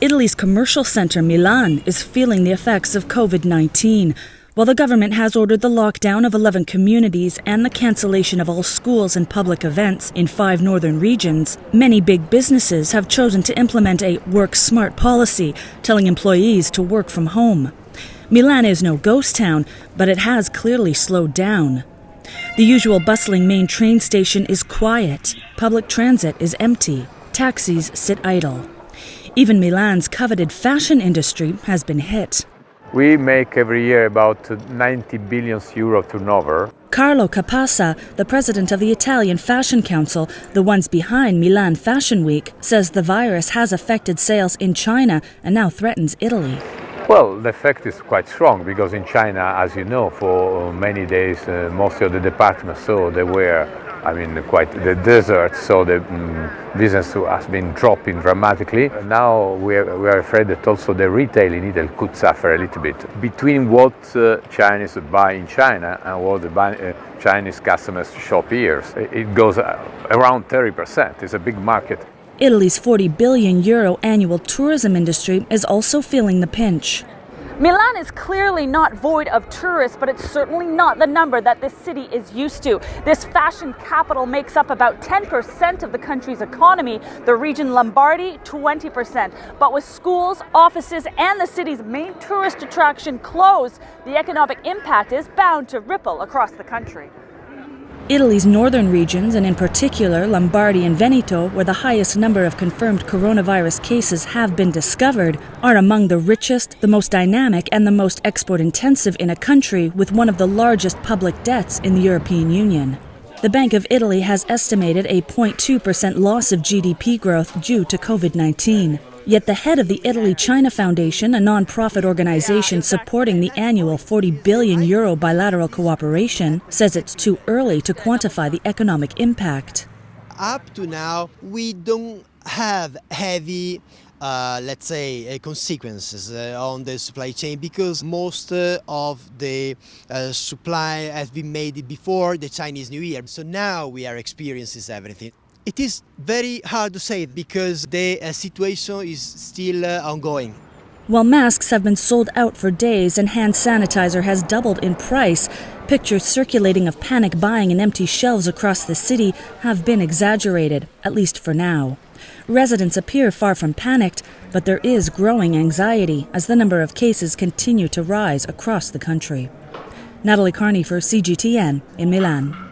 Italy's commercial center Milan is feeling the effects of COVID-19. While the government has ordered the lockdown of 11 communities and the cancellation of all schools and public events in 5 northern regions, many big businesses have chosen to implement a work smart policy, telling employees to work from home. Milan is no ghost town, but it has clearly slowed down. The usual bustling main train station is quiet. Public transit is empty. Taxis sit idle. Even Milan's coveted fashion industry has been hit. We make every year about 90 billion euro turnover. Carlo Capassa, the president of the Italian Fashion Council, the ones behind Milan Fashion Week, says the virus has affected sales in China and now threatens Italy. Well, the effect is quite strong because in China, as you know, for many days, most of the department stores, they were, quite the desert, so the business has been dropping dramatically. Now we are afraid that also the retail in Italy could suffer a little bit. Between what Chinese buy in China and what the Chinese customers shop here, it goes around 30%. It's a big market. Italy's €40 billion annual tourism industry is also feeling the pinch. Milan is clearly not void of tourists, but it's certainly not the number that this city is used to. This fashion capital makes up about 10% of the country's economy, the region Lombardy 20%. But with schools, offices, and the city's main tourist attraction closed, the economic impact is bound to ripple across the country. Italy's northern regions, and in particular Lombardy and Veneto, where the highest number of confirmed coronavirus cases have been discovered, are among the richest, the most dynamic, and the most export-intensive in a country with one of the largest public debts in the European Union. The Bank of Italy has estimated a 0.2% loss of GDP growth due to COVID-19. Yet the head of the Italy-China Foundation, a non-profit organization supporting the annual €40 billion bilateral cooperation, says it's too early to quantify the economic impact. Up to now, we don't have heavy, consequences on the supply chain because most of the supply has been made before the Chinese New Year. So now we are experiencing everything. It is very hard to say because the situation is still ongoing. While masks have been sold out for days and hand sanitizer has doubled in price, pictures circulating of panic buying and empty shelves across the city have been exaggerated, at least for now. Residents appear far from panicked, but there is growing anxiety as the number of cases continue to rise across the country. Natalie Carney for CGTN in Milan.